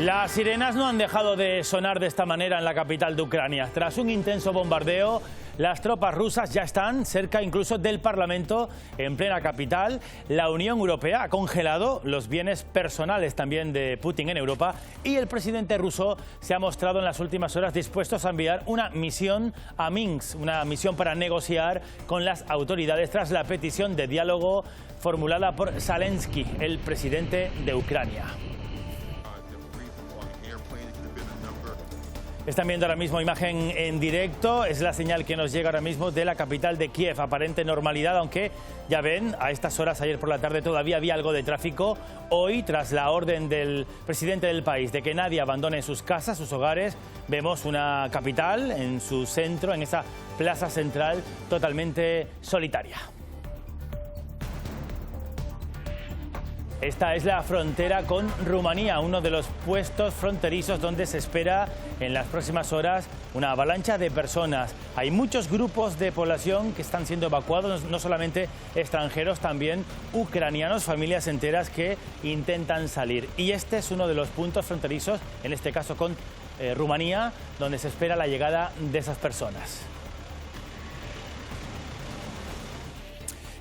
Las sirenas no han dejado de sonar de esta manera en la capital de Ucrania. Tras un intenso bombardeo, las tropas rusas ya están cerca incluso del Parlamento en plena capital. La Unión Europea ha congelado los bienes personales también de Putin en Europa y el presidente ruso se ha mostrado en las últimas horas dispuesto a enviar una misión a Minsk, una misión para negociar con las autoridades tras la petición de diálogo formulada por Zelensky, el presidente de Ucrania. Están viendo ahora mismo imagen en directo, es la señal que nos llega ahora mismo de la capital de Kiev, aparente normalidad, aunque ya ven, a estas horas ayer por la tarde todavía había algo de tráfico. Hoy, tras la orden del presidente del país de que nadie abandone sus casas, sus hogares, vemos una capital en su centro, en esa plaza central totalmente solitaria. Esta es la frontera con Rumanía, uno de los puestos fronterizos donde se espera en las próximas horas una avalancha de personas. Hay muchos grupos de población que están siendo evacuados, no solamente extranjeros, también ucranianos, familias enteras que intentan salir. Y este es uno de los puntos fronterizos, en este caso con Rumanía, donde se espera la llegada de esas personas.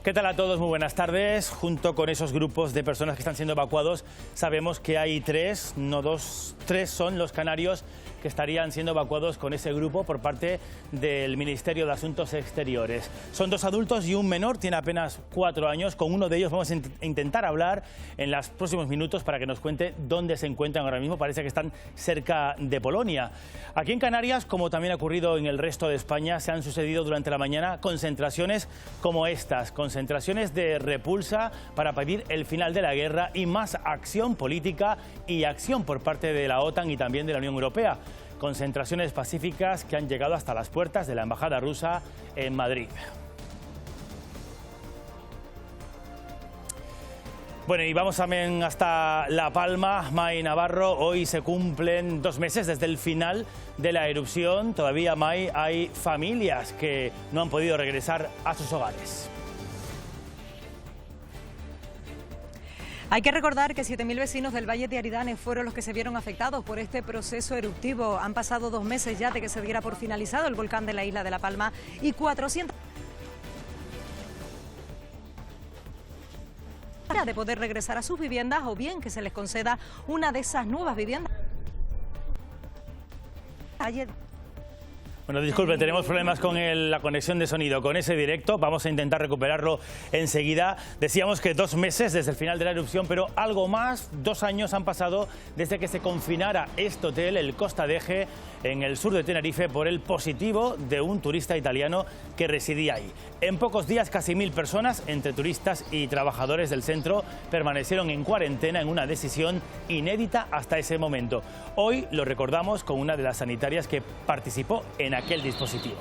¿Qué tal a todos? Muy buenas tardes. Junto con esos grupos de personas que están siendo evacuados, sabemos que hay tres, no dos, tres son los canarios que estarían siendo evacuados con ese grupo por parte del Ministerio de Asuntos Exteriores. Son dos adultos y un menor, tiene apenas 4 años. Con uno de ellos vamos a intentar hablar en los próximos minutos para que nos cuente dónde se encuentran ahora mismo. Parece que están cerca de Polonia. Aquí en Canarias, como también ha ocurrido en el resto de España, se han sucedido durante la mañana concentraciones como estas, concentraciones de repulsa para pedir el final de la guerra y más acción política y acción por parte de la OTAN y también de la Unión Europea. Concentraciones pacíficas que han llegado hasta las puertas de la embajada rusa en Madrid. Bueno, y vamos también hasta La Palma, May Navarro. Hoy se cumplen 2 meses desde el final de la erupción. Todavía, May, hay familias que no han podido regresar a sus hogares. Hay que recordar que 7.000 vecinos del Valle de Aridane fueron los que se vieron afectados por este proceso eruptivo. Han pasado 2 meses ya de que se diera por finalizado el volcán de la isla de La Palma y 400 de poder regresar a sus viviendas o bien que se les conceda una de esas nuevas viviendas. Bueno, disculpe, tenemos problemas con la conexión de sonido, con ese directo. Vamos a intentar recuperarlo enseguida. Decíamos que 2 meses desde el final de la erupción, pero algo más, 2 años han pasado desde que se confinara este hotel, el Costa Deje, en el sur de Tenerife, por el positivo de un turista italiano que residía ahí. En pocos días, casi 1000 personas, entre turistas y trabajadores del centro, permanecieron en cuarentena en una decisión inédita hasta ese momento. Hoy lo recordamos con una de las sanitarias que participó en aquel dispositivo.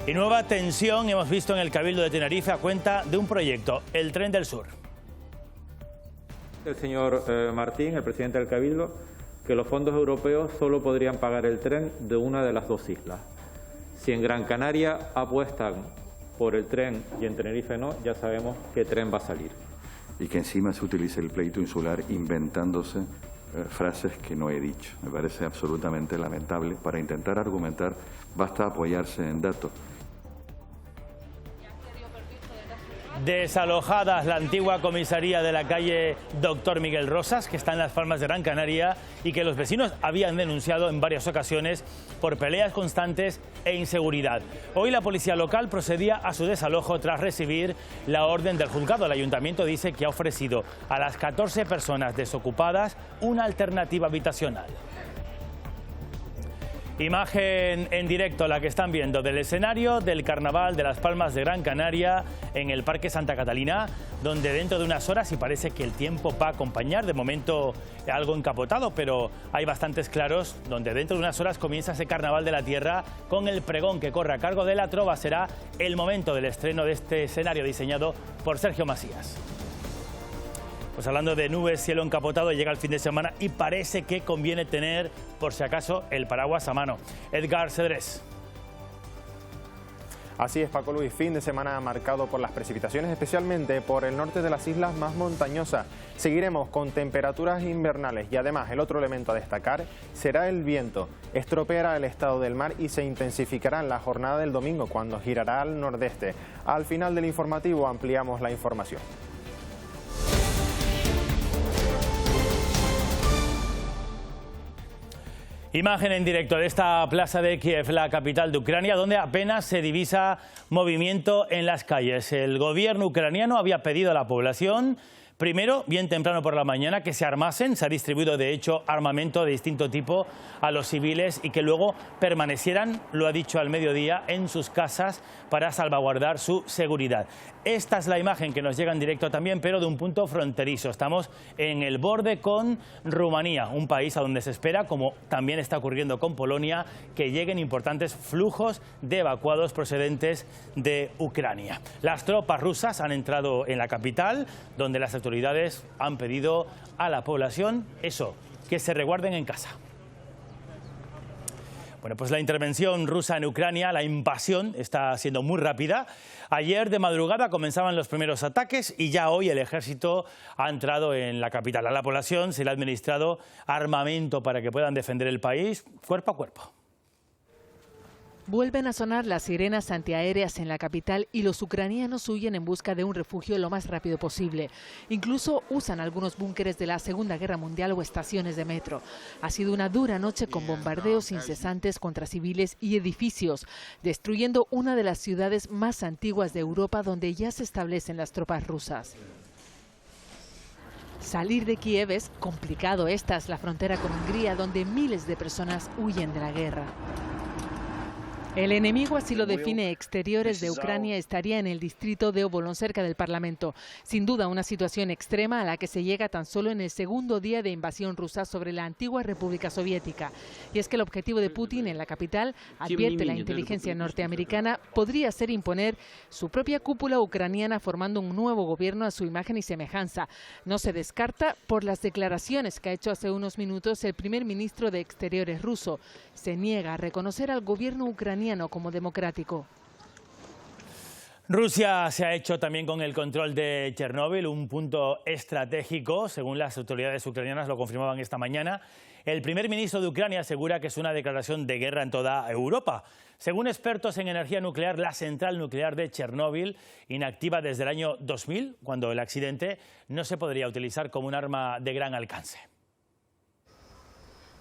Y nueva tensión hemos visto en el Cabildo de Tenerife a cuenta de un proyecto, el Tren del Sur. El señor Martín, el presidente del Cabildo, que los fondos europeos solo podrían pagar el tren de una de las 2 islas. Si en Gran Canaria apuestan por el tren y en Tenerife no, ya sabemos qué tren va a salir. Y que encima se utilice el pleito insular inventándose frases que no he dicho. Me parece absolutamente lamentable. Para intentar argumentar basta apoyarse en datos. Desalojadas la antigua comisaría de la calle Doctor Miguel Rosas, que está en Las Palmas de Gran Canaria, y que los vecinos habían denunciado en varias ocasiones por peleas constantes e inseguridad. Hoy la policía local procedía a su desalojo tras recibir la orden del juzgado. El ayuntamiento dice que ha ofrecido a las 14 personas desocupadas una alternativa habitacional. Imagen en directo, la que están viendo, del escenario del Carnaval de Las Palmas de Gran Canaria en el Parque Santa Catalina, donde dentro de unas horas, y parece que el tiempo va a acompañar, de momento algo encapotado, pero hay bastantes claros, donde dentro de unas horas comienza ese Carnaval de la Tierra con el pregón que corre a cargo de la trova. Será el momento del estreno de este escenario diseñado por Sergio Masías. Pues hablando de nubes, cielo encapotado, llega el fin de semana y parece que conviene tener, por si acaso, el paraguas a mano. Edgar Cedrés. Así es, Paco Luis, fin de semana marcado por las precipitaciones, especialmente por el norte de las islas más montañosas. Seguiremos con temperaturas invernales y además el otro elemento a destacar será el viento. Estropeará el estado del mar y se intensificará en la jornada del domingo cuando girará al nordeste. Al final del informativo ampliamos la información. Imagen en directo de esta plaza de Kiev, la capital de Ucrania, donde apenas se divisa movimiento en las calles. El gobierno ucraniano había pedido a la población, primero, bien temprano por la mañana, que se armasen. Se ha distribuido, de hecho, armamento de distinto tipo a los civiles y que luego permanecieran, lo ha dicho al mediodía, en sus casas para salvaguardar su seguridad. Esta es la imagen que nos llega en directo también, pero de un punto fronterizo. Estamos en el borde con Rumanía, un país a donde se espera, como también está ocurriendo con Polonia, que lleguen importantes flujos de evacuados procedentes de Ucrania. Las tropas rusas han entrado en la capital, donde las autoridades han pedido a la población eso, que se resguarden en casa. Bueno, pues la intervención rusa en Ucrania, la invasión, está siendo muy rápida. Ayer de madrugada comenzaban los primeros ataques y ya hoy el ejército ha entrado en la capital. A la población se le ha administrado armamento para que puedan defender el país cuerpo a cuerpo. Vuelven a sonar las sirenas antiaéreas en la capital y los ucranianos huyen en busca de un refugio lo más rápido posible. Incluso usan algunos búnkeres de la Segunda Guerra Mundial o estaciones de metro. Ha sido una dura noche con bombardeos incesantes contra civiles y edificios, destruyendo una de las ciudades más antiguas de Europa donde ya se establecen las tropas rusas. Salir de Kiev es complicado. Esta es la frontera con Hungría, donde miles de personas huyen de la guerra. El enemigo, así lo define Exteriores de Ucrania, estaría en el distrito de Obolon, cerca del Parlamento. Sin duda, una situación extrema a la que se llega tan solo en el segundo día de invasión rusa sobre la antigua República Soviética. Y es que el objetivo de Putin en la capital, advierte la inteligencia norteamericana, podría ser imponer su propia cúpula ucraniana formando un nuevo gobierno a su imagen y semejanza. No se descarta por las declaraciones que ha hecho hace unos minutos el primer ministro de Exteriores ruso. Se niega a reconocer al gobierno ucraniano como democrático. Rusia se ha hecho también con el control de Chernóbil, un punto estratégico, según las autoridades ucranianas lo confirmaban esta mañana. El primer ministro de Ucrania asegura que es una declaración de guerra en toda Europa. Según expertos en energía nuclear, la central nuclear de Chernóbil, inactiva desde el año 2000, cuando el accidente, no se podría utilizar como un arma de gran alcance.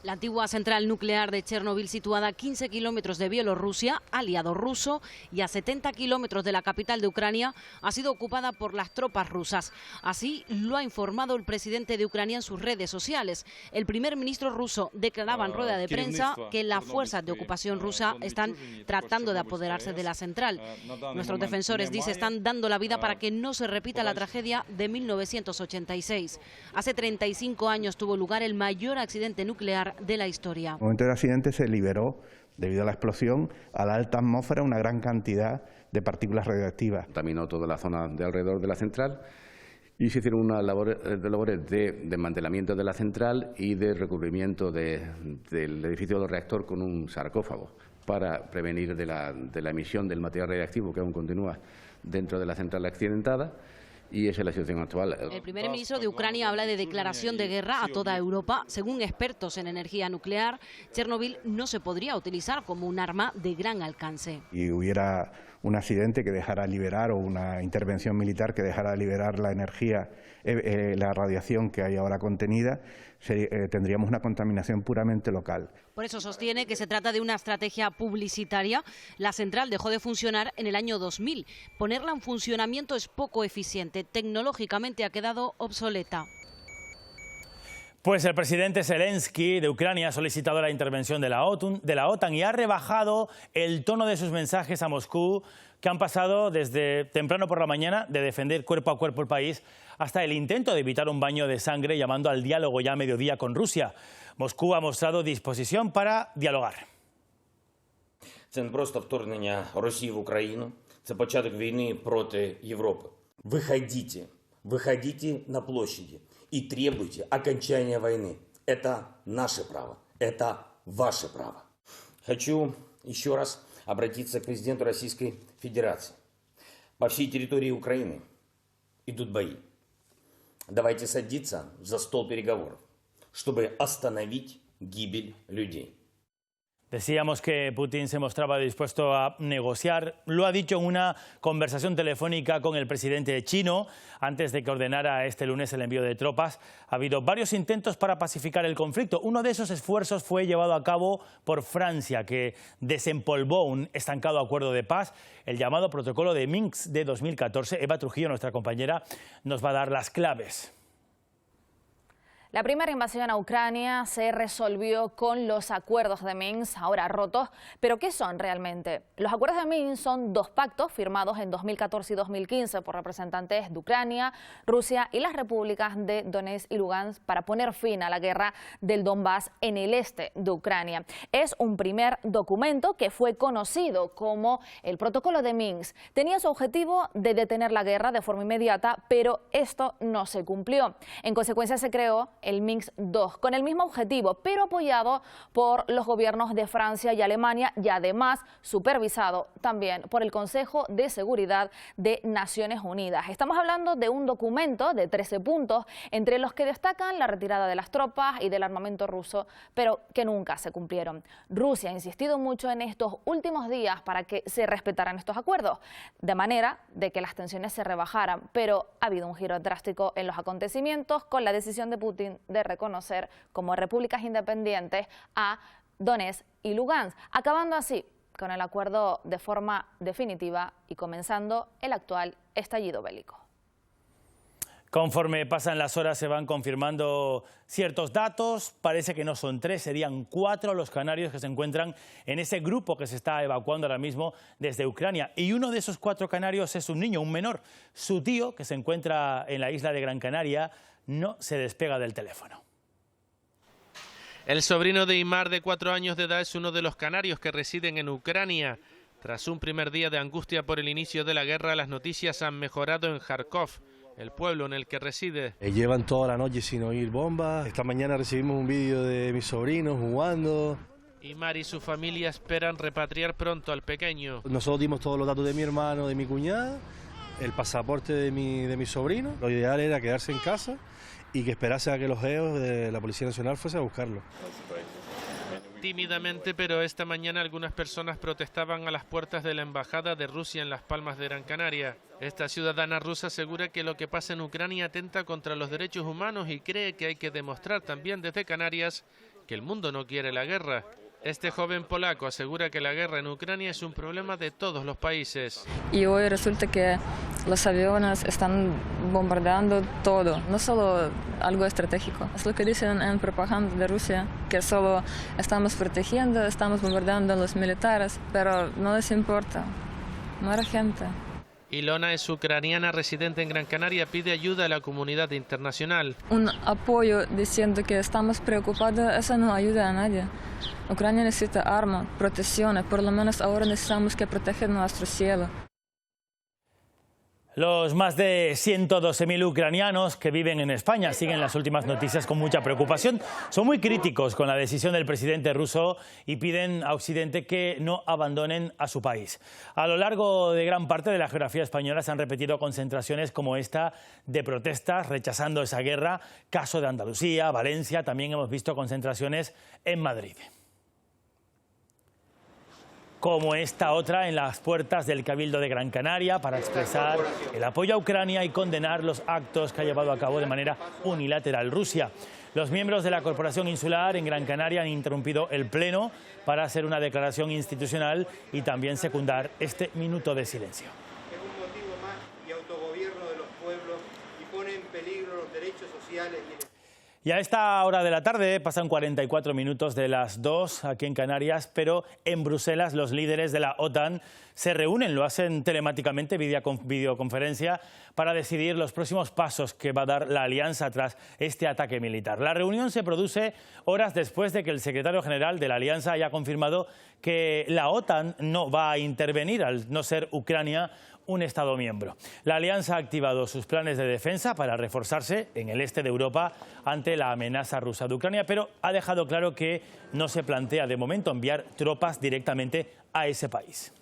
La antigua central nuclear de Chernóbil, situada a 15 kilómetros de Bielorrusia, aliado ruso, y a 70 kilómetros de la capital de Ucrania, ha sido ocupada por las tropas rusas. Así lo ha informado el presidente de Ucrania en sus redes sociales. El primer ministro ruso declaraba en rueda de prensa que las fuerzas de ocupación rusa están tratando de apoderarse de la central. Nuestros defensores, dice, están dando la vida para que no se repita la tragedia de 1986. Hace 35 años tuvo lugar el mayor accidente nuclear de la historia. En el momento del accidente se liberó, debido a la explosión, a la alta atmósfera una gran cantidad de partículas radioactivas. Contaminó toda la zona de alrededor de la central y se hicieron unas labores de desmantelamiento de la central y de recubrimiento del edificio del reactor con un sarcófago para prevenir de la emisión del material radiactivo que aún continúa dentro de la central accidentada. Y esa es la situación actual. El primer ministro de Ucrania habla de declaración de guerra a toda Europa. Según expertos en energía nuclear, Chernóbil no se podría utilizar como un arma de gran alcance. Y hubiera un accidente que dejara liberar o una intervención militar que dejara liberar la energía, la radiación que hay ahora contenida, tendríamos una contaminación puramente local. Por eso sostiene que se trata de una estrategia publicitaria. La central dejó de funcionar en el año 2000. Ponerla en funcionamiento es poco eficiente. Tecnológicamente ha quedado obsoleta. Pues el presidente Zelensky de Ucrania ha solicitado la intervención de la OTAN y ha rebajado el tono de sus mensajes a Moscú, que han pasado desde temprano por la mañana de defender cuerpo a cuerpo el país hasta el intento de evitar un baño de sangre, llamando al diálogo ya a mediodía con Rusia. Moscú ha mostrado disposición para dialogar. Це не просто вторгнення Росії в Україну, це початок війни проти Європи. Выходите на площади и требуйте окончания войны. Это наше право, это ваше право. Хочу еще раз обратиться к президенту Российской Федерации. По всей территории Украины идут бои. Давайте садиться за стол переговоров, чтобы остановить гибель людей. Decíamos que Putin se mostraba dispuesto a negociar. Lo ha dicho en una conversación telefónica con el presidente chino antes de que ordenara este lunes el envío de tropas. Ha habido varios intentos para pacificar el conflicto. Uno de esos esfuerzos fue llevado a cabo por Francia, que desempolvó un estancado acuerdo de paz, el llamado Protocolo de Minsk de 2014. Eva Trujillo, nuestra compañera, nos va a dar las claves. La primera invasión a Ucrania se resolvió con los acuerdos de Minsk, ahora rotos. ¿Pero qué son realmente? Los acuerdos de Minsk son dos pactos firmados en 2014 y 2015 por representantes de Ucrania, Rusia y las repúblicas de Donetsk y Lugansk para poner fin a la guerra del Donbass en el este de Ucrania. Es un primer documento que fue conocido como el Protocolo de Minsk. Tenía su objetivo de detener la guerra de forma inmediata, pero esto no se cumplió. En consecuencia se creó el Minsk II, con el mismo objetivo, pero apoyado por los gobiernos de Francia y Alemania y además supervisado también por el Consejo de Seguridad de Naciones Unidas. Estamos hablando de un documento de 13 puntos, entre los que destacan la retirada de las tropas y del armamento ruso, pero que nunca se cumplieron. Rusia ha insistido mucho en estos últimos días para que se respetaran estos acuerdos, de manera de que las tensiones se rebajaran, pero ha habido un giro drástico en los acontecimientos con la decisión de Putin de reconocer como repúblicas independientes a Donetsk y Lugansk, acabando así con el acuerdo de forma definitiva y comenzando el actual estallido bélico. Conforme pasan las horas se van confirmando ciertos datos. Parece que no son 3, serían 4 los canarios que se encuentran en ese grupo que se está evacuando ahora mismo desde Ucrania. Y uno de esos 4 canarios es un niño, un menor. Su tío, que se encuentra en la isla de Gran Canaria, no se despega del teléfono. El sobrino de Imar, de 4 años de edad, es uno de los canarios que residen en Ucrania. Tras un primer día de angustia por el inicio de la guerra, las noticias han mejorado en Kharkov, el pueblo en el que reside. Llevan toda la noche sin oír bombas. Esta mañana recibimos un vídeo de mis sobrinos jugando. Imar y su familia esperan repatriar pronto al pequeño. Nosotros dimos todos los datos de mi hermano, de mi cuñada, el pasaporte de mi sobrino. Lo ideal era quedarse en casa y que esperase a que los GEOs de la Policía Nacional fuesen a buscarlo. Tímidamente, pero esta mañana algunas personas protestaban a las puertas de la Embajada de Rusia en Las Palmas de Gran Canaria. Esta ciudadana rusa asegura que lo que pasa en Ucrania atenta contra los derechos humanos y cree que hay que demostrar también desde Canarias que el mundo no quiere la guerra. Este joven polaco asegura que la guerra en Ucrania es un problema de todos los países. Y hoy resulta que los aviones están bombardeando todo, no solo algo estratégico. Es lo que dicen en propaganda de Rusia, que solo estamos protegiendo, estamos bombardeando a los militares, pero no les importa, muere gente. Ilona es ucraniana residente en Gran Canaria, pide ayuda a la comunidad internacional. Un apoyo diciendo que estamos preocupados, eso no ayuda a nadie. Ucrania necesita armas, protecciones, por lo menos ahora necesitamos que proteger nuestro cielo. Los más de 112.000 ucranianos que viven en España siguen las últimas noticias con mucha preocupación. Son muy críticos con la decisión del presidente ruso y piden a Occidente que no abandonen a su país. A lo largo de gran parte de la geografía española se han repetido concentraciones como esta de protestas rechazando esa guerra. Caso de Andalucía, Valencia, también hemos visto concentraciones en Madrid. Como esta otra en las puertas del Cabildo de Gran Canaria para expresar el apoyo a Ucrania y condenar los actos que ha llevado a cabo de manera unilateral Rusia. Los miembros de la Corporación Insular en Gran Canaria han interrumpido el pleno para hacer una declaración institucional y también secundar este minuto de silencio. Es un motivo más y autogobierno de los pueblos y pone en peligro los derechos sociales y el... Y a esta hora de la tarde pasan 44 minutos de las 2 aquí en Canarias, pero en Bruselas los líderes de la OTAN se reúnen, lo hacen telemáticamente, videoconferencia, para decidir los próximos pasos que va a dar la alianza tras este ataque militar. La reunión se produce horas después de que el secretario general de la alianza haya confirmado que la OTAN no va a intervenir al no ser Ucrania un Estado miembro. La alianza ha activado sus planes de defensa para reforzarse en el este de Europa ante la amenaza rusa de Ucrania, pero ha dejado claro que no se plantea de momento enviar tropas directamente a ese país.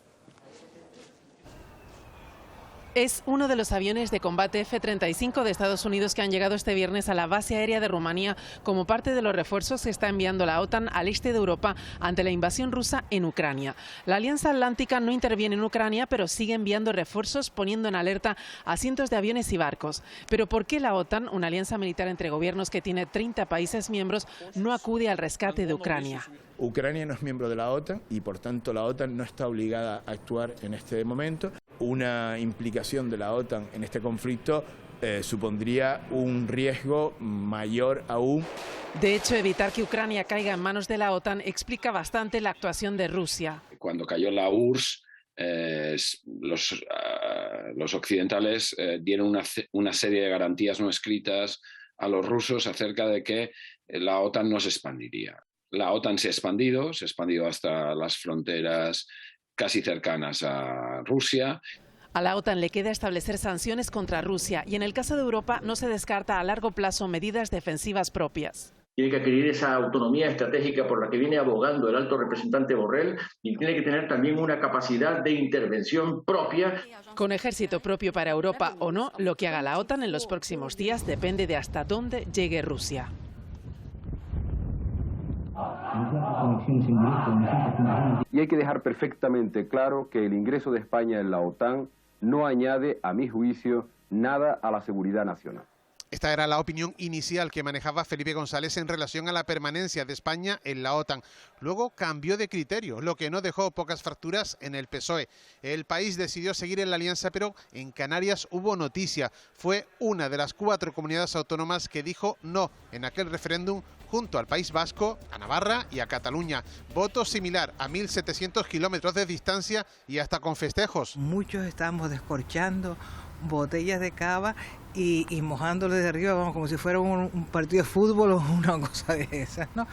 Es uno de los aviones de combate F-35 de Estados Unidos que han llegado este viernes a la base aérea de Rumanía como parte de los refuerzos que está enviando la OTAN al este de Europa ante la invasión rusa en Ucrania. La Alianza Atlántica no interviene en Ucrania, pero sigue enviando refuerzos, poniendo en alerta a cientos de aviones y barcos. Pero ¿por qué la OTAN, una alianza militar entre gobiernos que tiene 30 países miembros, no acude al rescate de Ucrania? Ucrania no es miembro de la OTAN y, por tanto, la OTAN no está obligada a actuar en este momento. Una implicación de la OTAN en este conflicto supondría un riesgo mayor aún. De hecho, evitar que Ucrania caiga en manos de la OTAN explica bastante la actuación de Rusia. Cuando cayó la URSS, los occidentales dieron una serie de garantías no escritas a los rusos acerca de que la OTAN no se expandiría. La OTAN se ha expandido hasta las fronteras casi cercanas a Rusia. A la OTAN le queda establecer sanciones contra Rusia y en el caso de Europa no se descarta a largo plazo medidas defensivas propias. Tiene que adquirir esa autonomía estratégica por la que viene abogando el alto representante Borrell y tiene que tener también una capacidad de intervención propia. Con ejército propio para Europa o no, lo que haga la OTAN en los próximos días depende de hasta dónde llegue Rusia. Y hay que dejar perfectamente claro que el ingreso de España en la OTAN no añade, a mi juicio, nada a la seguridad nacional. Esta era la opinión inicial que manejaba Felipe González en relación a la permanencia de España en la OTAN. Luego cambió de criterio, lo que no dejó pocas fracturas en el PSOE. El país decidió seguir en la alianza, pero en Canarias hubo noticia. Fue una de las 4 comunidades autónomas que dijo no en aquel referéndum junto al País Vasco, a Navarra y a Cataluña. Voto similar a 1.700 kilómetros de distancia y hasta con festejos. Muchos estamos descorchando botellas de cava y mojándole de arriba, vamos, como si fuera un partido de fútbol o una cosa de esas, ¿no?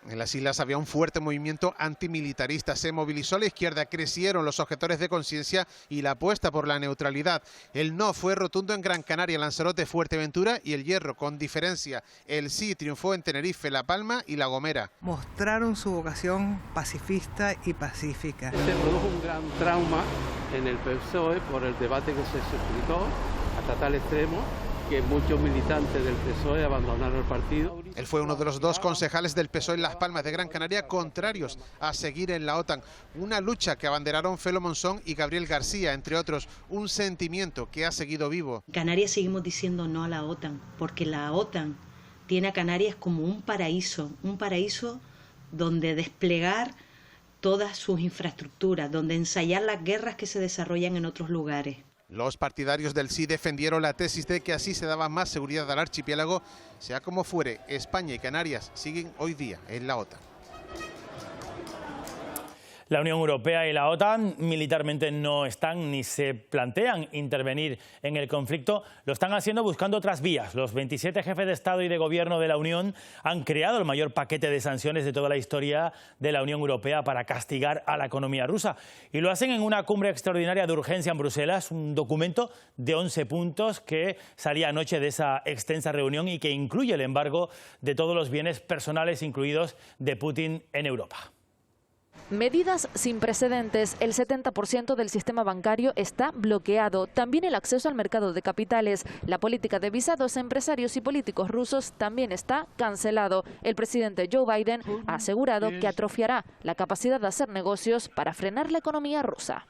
En las islas había un fuerte movimiento antimilitarista. Se movilizó la izquierda, crecieron los objetores de conciencia y la apuesta por la neutralidad. El no fue rotundo en Gran Canaria, Lanzarote, Fuerteventura y El Hierro, con diferencia. El sí triunfó en Tenerife, La Palma y La Gomera. Mostraron su vocación pacifista y pacífica. Se produjo un gran trauma en el PSOE por el debate que se suscitó hasta tal extremo que muchos militantes del PSOE abandonaron el partido. Él fue uno de los 2 concejales del PSOE en Las Palmas de Gran Canaria contrarios a seguir en la OTAN. Una lucha que abanderaron Felo Monzón y Gabriel García, entre otros. Un sentimiento que ha seguido vivo. En Canarias seguimos diciendo no a la OTAN, porque la OTAN tiene a Canarias como un paraíso donde desplegar todas sus infraestructuras, donde ensayar las guerras que se desarrollan en otros lugares. Los partidarios del sí defendieron la tesis de que así se daba más seguridad al archipiélago. Sea como fuere, España y Canarias siguen hoy día en la OTAN. La Unión Europea y la OTAN militarmente no están ni se plantean intervenir en el conflicto. Lo están haciendo buscando otras vías. Los 27 jefes de Estado y de Gobierno de la Unión han creado el mayor paquete de sanciones de toda la historia de la Unión Europea para castigar a la economía rusa. Y lo hacen en una cumbre extraordinaria de urgencia en Bruselas, un documento de 11 puntos que salía anoche de esa extensa reunión y que incluye el embargo de todos los bienes personales, incluidos de Putin, en Europa. Medidas sin precedentes. El 70% del sistema bancario está bloqueado. También el acceso al mercado de capitales. La política de visados a empresarios y políticos rusos también está cancelado. El presidente Joe Biden ha asegurado que atrofiará la capacidad de hacer negocios para frenar la economía rusa.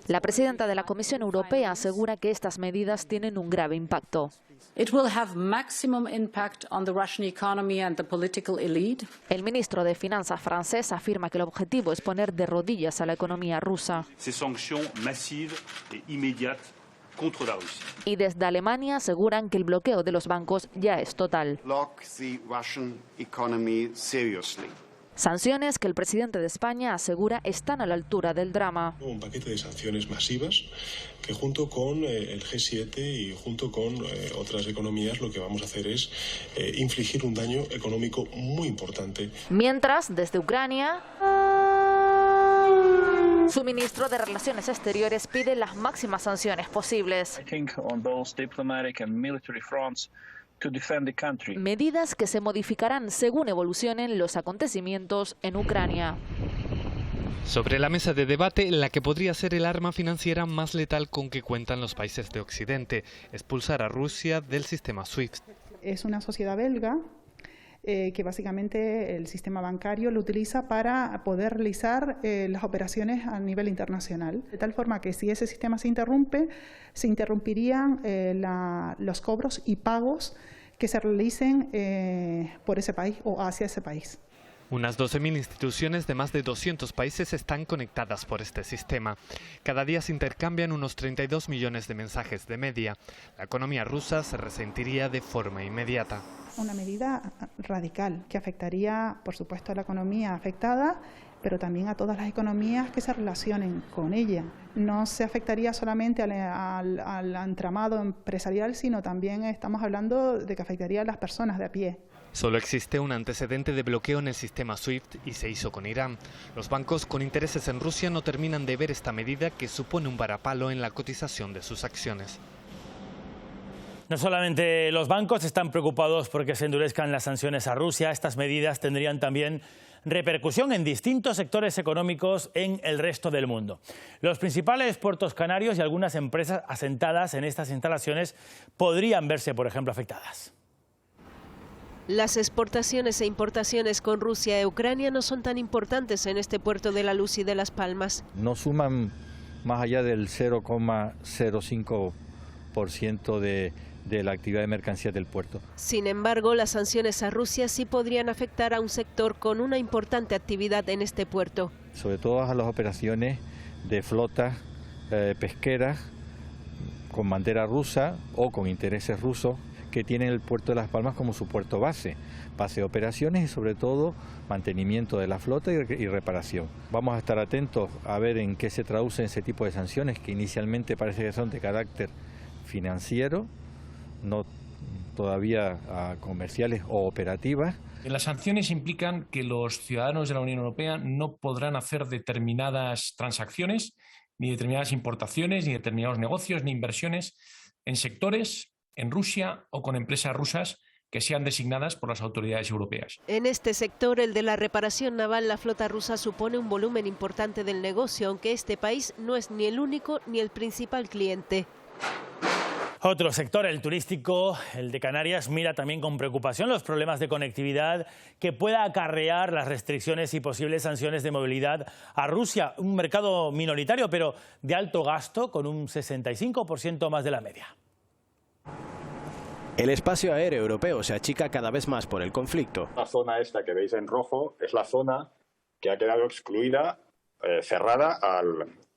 La presidenta de la Comisión Europea asegura que estas medidas tienen un grave impacto. El ministro de Finanzas francés afirma que el objetivo es poner de rodillas a la economía rusa. Y desde Alemania aseguran que el bloqueo de los bancos ya es total. Sanciones que el presidente de España asegura están a la altura del drama. Un paquete de sanciones masivas que junto con el G7 y junto con otras economías lo que vamos a hacer es infligir un daño económico muy importante. Mientras, desde Ucrania, Su ministro de Relaciones Exteriores pide las máximas sanciones posibles. Medidas que se modificarán según evolucionen los acontecimientos en Ucrania. Sobre la mesa de debate, la que podría ser el arma financiera más letal con que cuentan los países de Occidente, expulsar a Rusia del sistema SWIFT. Es una sociedad belga que básicamente el sistema bancario lo utiliza para poder realizar las operaciones a nivel internacional. De tal forma que si ese sistema se interrumpe, se interrumpirían los cobros y pagos que se realicen por ese país o hacia ese país. Unas 12.000 instituciones de más de 200 países están conectadas por este sistema. Cada día se intercambian unos 32 millones de mensajes de media. La economía rusa se resentiría de forma inmediata. Una medida radical que afectaría, por supuesto, a la economía afectada, pero también a todas las economías que se relacionen con ella. No se afectaría solamente al entramado empresarial, sino también estamos hablando de que afectaría a las personas de a pie. Solo existe un antecedente de bloqueo en el sistema SWIFT y se hizo con Irán. Los bancos con intereses en Rusia no terminan de ver esta medida que supone un varapalo en la cotización de sus acciones. No solamente los bancos están preocupados porque se endurezcan las sanciones a Rusia, estas medidas tendrían también repercusión en distintos sectores económicos en el resto del mundo. Los principales puertos canarios y algunas empresas asentadas en estas instalaciones podrían verse, por ejemplo, afectadas. Las exportaciones e importaciones con Rusia y Ucrania no son tan importantes en este puerto de La Luz y de Las Palmas. No suman más allá del 0,05% de la actividad de mercancías del puerto. Sin embargo, las sanciones a Rusia sí podrían afectar a un sector con una importante actividad en este puerto. Sobre todo a las operaciones de flotas pesqueras con bandera rusa o con intereses rusos que tienen el puerto de Las Palmas como su puerto base de operaciones y sobre todo mantenimiento de la flota y reparación. Vamos a estar atentos a ver en qué se traducen ese tipo de sanciones que inicialmente parece que son de carácter financiero, no todavía comerciales o operativas. Las sanciones implican que los ciudadanos de la Unión Europea no podrán hacer determinadas transacciones, ni determinadas importaciones, ni determinados negocios, ni inversiones en sectores en Rusia o con empresas rusas que sean designadas por las autoridades europeas. En este sector, el de la reparación naval, la flota rusa supone un volumen importante del negocio, aunque este país no es ni el único ni el principal cliente. Otro sector, el turístico, el de Canarias, mira también con preocupación los problemas de conectividad que pueda acarrear las restricciones y posibles sanciones de movilidad a Rusia. Un mercado minoritario, pero de alto gasto, con un 65% más de la media. El espacio aéreo europeo se achica cada vez más por el conflicto. La zona esta que veis en rojo es la zona que ha quedado excluida, cerrada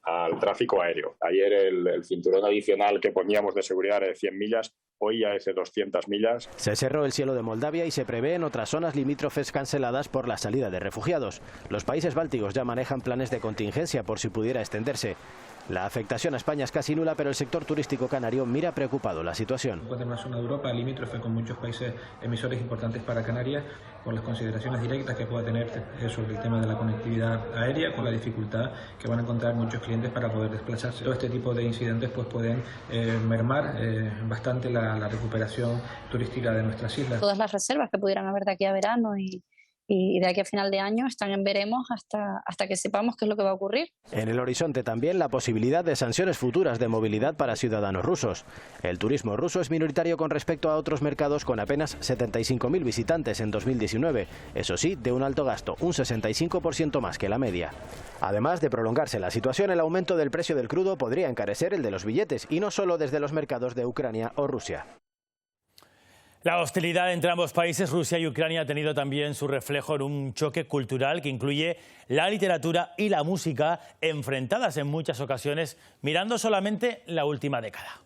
al tráfico aéreo. Ayer el cinturón adicional que poníamos de seguridad era de 100 millas, hoy ya es de 200 millas. Se cerró el cielo de Moldavia y se prevé en otras zonas limítrofes canceladas por la salida de refugiados. Los países bálticos ya manejan planes de contingencia por si pudiera extenderse. La afectación a España es casi nula, pero el sector turístico canario mira preocupado la situación. Encuentra una zona de Europa limítrofe con muchos países emisores importantes para Canarias, por las consideraciones directas que pueda tener sobre el tema de la conectividad aérea, con la dificultad que van a encontrar muchos clientes para poder desplazarse. Todo este tipo de incidentes pues pueden mermar bastante la recuperación turística de nuestras islas. Todas las reservas que pudieran haber de aquí a verano y de aquí a final de año están en veremos hasta que sepamos qué es lo que va a ocurrir. En el horizonte también la posibilidad de sanciones futuras de movilidad para ciudadanos rusos. El turismo ruso es minoritario con respecto a otros mercados, con apenas 75.000 visitantes en 2019. Eso sí, de un alto gasto, un 65% más que la media. Además de prolongarse la situación, el aumento del precio del crudo podría encarecer el de los billetes, y no solo desde los mercados de Ucrania o Rusia. La hostilidad entre ambos países, Rusia y Ucrania, ha tenido también su reflejo en un choque cultural que incluye la literatura y la música, enfrentadas en muchas ocasiones, mirando solamente la última década.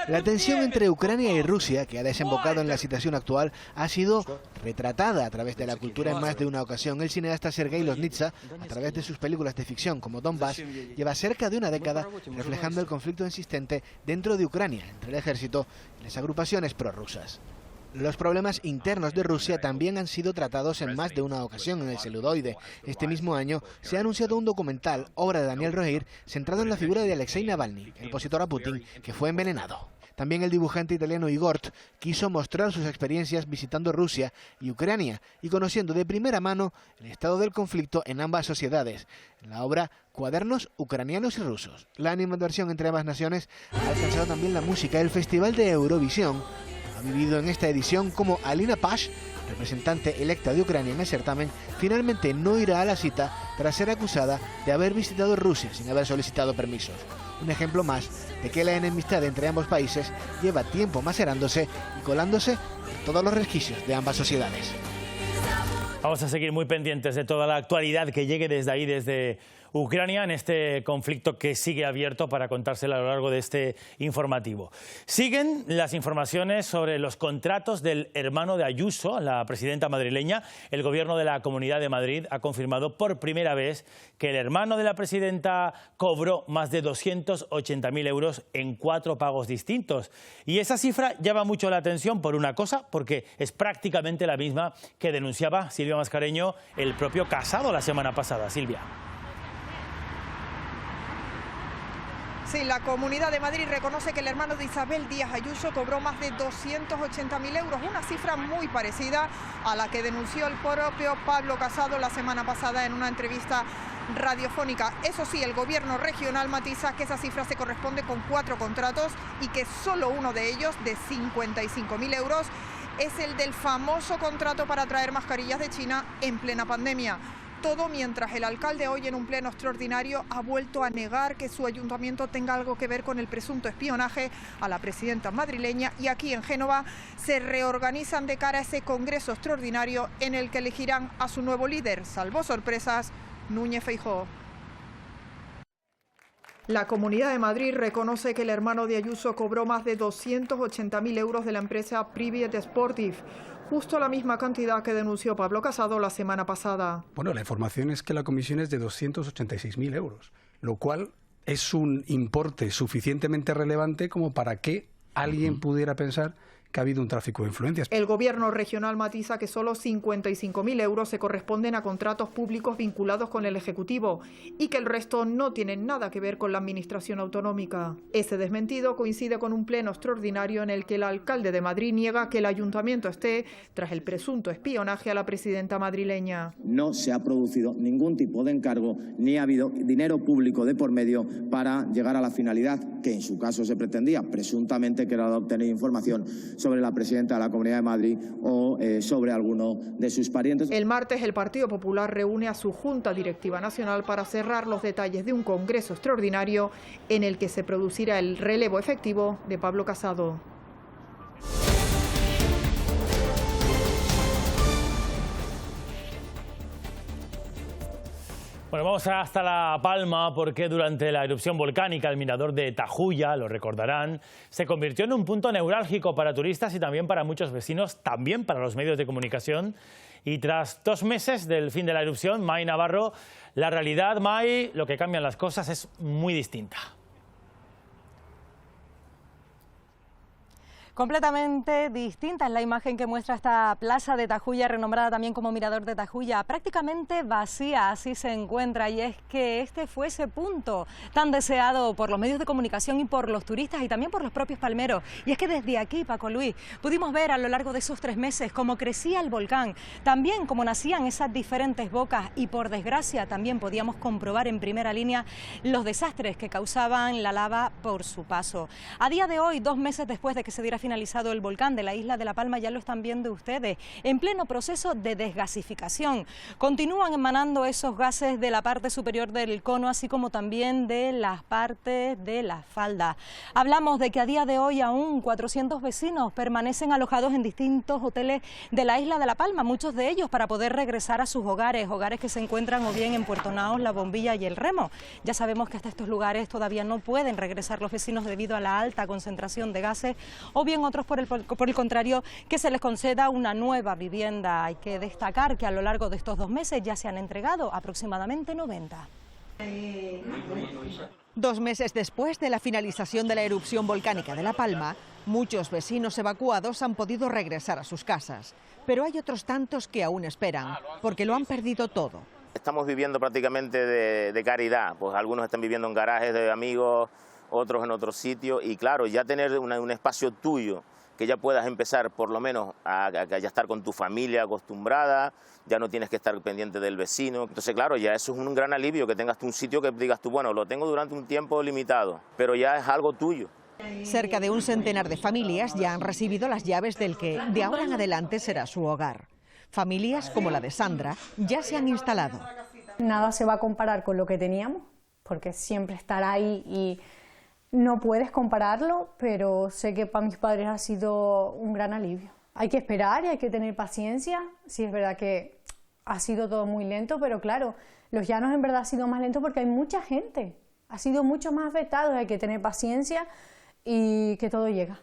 La tensión entre Ucrania y Rusia, que ha desembocado en la situación actual, ha sido retratada a través de la cultura en más de una ocasión. El cineasta Sergei Loznitsa, a través de sus películas de ficción como Donbass, lleva cerca de una década reflejando el conflicto existente dentro de Ucrania entre el ejército y las agrupaciones prorrusas. Los problemas internos de Rusia también han sido tratados en más de una ocasión en el celuloide. Este mismo año se ha anunciado un documental, obra de Daniel Roeir, centrado en la figura de Alexei Navalny, el opositor a Putin, que fue envenenado. También el dibujante italiano Igor quiso mostrar sus experiencias visitando Rusia y Ucrania y conociendo de primera mano el estado del conflicto en ambas sociedades. En la obra Cuadernos ucranianos y rusos. La animadversión entre ambas naciones ha alcanzado también la música. El Festival de Eurovisión ha vivido en esta edición como Alina Pash, representante electa de Ucrania en el certamen, finalmente no irá a la cita tras ser acusada de haber visitado Rusia sin haber solicitado permisos. Un ejemplo más de que la enemistad entre ambos países lleva tiempo macerándose y colándose en todos los resquicios de ambas sociedades. Vamos a seguir muy pendientes de toda la actualidad que llegue desde ahí, desde Ucrania, en este conflicto que sigue abierto, para contárselo a lo largo de este informativo. Siguen las informaciones sobre los contratos del hermano de Ayuso, la presidenta madrileña. El Gobierno de la Comunidad de Madrid ha confirmado por primera vez que el hermano de la presidenta cobró más de 280.000 euros en 4 pagos distintos. Y esa cifra llama mucho la atención por una cosa, porque es prácticamente la misma que denunciaba Silvia Mascareño el propio Casado la semana pasada. Silvia. Sí, la Comunidad de Madrid reconoce que el hermano de Isabel Díaz Ayuso cobró más de 280.000 euros, una cifra muy parecida a la que denunció el propio Pablo Casado la semana pasada en una entrevista radiofónica. Eso sí, el Gobierno regional matiza que esa cifra se corresponde con 4 contratos y que solo uno de ellos, de 55.000 euros, es el del famoso contrato para traer mascarillas de China en plena pandemia. Todo mientras el alcalde hoy en un pleno extraordinario ha vuelto a negar que su ayuntamiento tenga algo que ver con el presunto espionaje a la presidenta madrileña, y aquí en Génova se reorganizan de cara a ese congreso extraordinario en el que elegirán a su nuevo líder, salvo sorpresas, Núñez Feijóo. La Comunidad de Madrid reconoce que el hermano de Ayuso cobró más de 280.000 euros de la empresa Private Sportive, justo la misma cantidad que denunció Pablo Casado la semana pasada. Bueno, la información es que la comisión es de 286.000 euros, lo cual es un importe suficientemente relevante como para que alguien pudiera pensar que ha habido un tráfico de influencias. El Gobierno regional matiza que solo 55.000 euros se corresponden a contratos públicos vinculados con el Ejecutivo y que el resto no tienen nada que ver con la Administración autonómica. Ese desmentido coincide con un pleno extraordinario en el que el alcalde de Madrid niega que el ayuntamiento esté tras el presunto espionaje a la presidenta madrileña. No se ha producido ningún tipo de encargo ni ha habido dinero público de por medio para llegar a la finalidad que en su caso se pretendía, presuntamente, que era de obtener información sobre la presidenta de la Comunidad de Madrid o sobre alguno de sus parientes. El martes el Partido Popular reúne a su Junta Directiva Nacional para cerrar los detalles de un congreso extraordinario en el que se producirá el relevo efectivo de Pablo Casado. Bueno, vamos hasta La Palma porque durante la erupción volcánica el mirador de Tajuya, lo recordarán, se convirtió en un punto neurálgico para turistas y también para muchos vecinos, también para los medios de comunicación. Y tras 2 meses del fin de la erupción, May Navarro, la realidad, May, lo que cambian las cosas es muy distinta. Completamente distinta es la imagen que muestra esta plaza de Tajuya, renombrada también como Mirador de Tajuya, prácticamente vacía, así se encuentra, y es que este fue ese punto tan deseado por los medios de comunicación y por los turistas y también por los propios palmeros. Y es que desde aquí, Paco Luis, pudimos ver a lo largo de esos 3 meses cómo crecía el volcán, también cómo nacían esas diferentes bocas y, por desgracia, también podíamos comprobar en primera línea los desastres que causaban la lava por su paso. A día de hoy, 2 meses después de que se diera finalizado el volcán de la isla de La Palma, ya lo están viendo ustedes, en pleno proceso de desgasificación. Continúan emanando esos gases de la parte superior del cono, así como también de las partes de la falda. Hablamos de que a día de hoy aún 400 vecinos permanecen alojados en distintos hoteles de la isla de La Palma, muchos de ellos para poder regresar a sus hogares que se encuentran o bien en Puerto Naos, La Bombilla y El Remo. Ya sabemos que hasta estos lugares todavía no pueden regresar los vecinos debido a la alta concentración de gases, o bien otros por el contrario que se les conceda una nueva vivienda. Hay que destacar que a lo largo de estos 2 meses ya se han entregado aproximadamente 90. 2 meses después de la finalización de la erupción volcánica de La Palma, Muchos vecinos evacuados han podido regresar a sus casas, pero hay otros tantos que aún esperan, porque lo han perdido todo. Estamos viviendo prácticamente de caridad, pues algunos están viviendo en garajes de amigos, otros en otros sitios, y claro, ya tener un espacio tuyo, que ya puedas empezar por lo menos a ya estar con tu familia acostumbrada, ya no tienes que estar pendiente del vecino. Entonces, claro, ya eso es un gran alivio, que tengas tú un sitio que digas tú, bueno, lo tengo durante un tiempo limitado, pero ya es algo tuyo. Cerca de un centenar de familias ya han recibido las llaves del que de ahora en adelante será su hogar. Familias como la de Sandra ya se han instalado. Nada se va a comparar con lo que teníamos, porque siempre estar ahí y no puedes compararlo, pero sé que para mis padres ha sido un gran alivio. Hay que esperar y hay que tener paciencia. Sí, es verdad que ha sido todo muy lento, pero claro, Los Llanos en verdad ha sido más lento porque hay mucha gente. Ha sido mucho más afectado, hay que tener paciencia y que todo llega.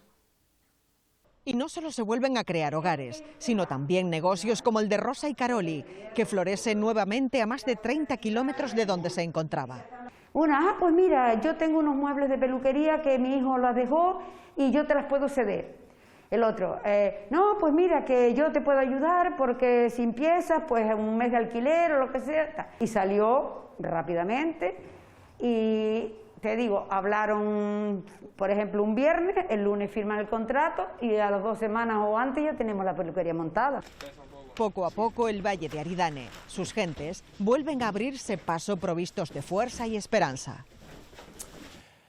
Y no solo se vuelven a crear hogares, sino también negocios como el de Rosa y Caroli, que florecen nuevamente a más de 30 kilómetros de donde se encontraba. Pues mira, yo tengo unos muebles de peluquería que mi hijo los dejó y yo te las puedo ceder. El otro, no, pues mira, que yo te puedo ayudar porque si empiezas, pues un mes de alquiler o lo que sea. Y salió rápidamente y te digo, hablaron, por ejemplo, un viernes, el lunes firman el contrato y a las 2 semanas o antes ya tenemos la peluquería montada. Poco a poco el Valle de Aridane, sus gentes, vuelven a abrirse paso provistos de fuerza y esperanza.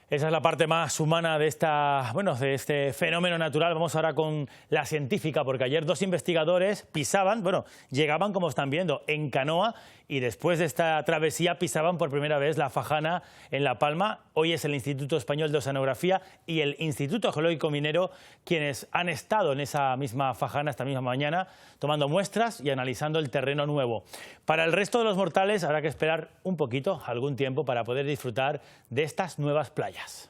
Esa es la parte más humana de este fenómeno natural. Vamos ahora con la científica, porque ayer 2 investigadores llegaban, como están viendo, en canoa, y después de esta travesía pisaban por primera vez la Fajana en La Palma. Hoy es el Instituto Español de Oceanografía y el Instituto Geológico Minero quienes han estado en esa misma Fajana esta misma mañana, tomando muestras y analizando el terreno nuevo. Para el resto de los mortales habrá que esperar un poquito, algún tiempo, para poder disfrutar de estas nuevas playas.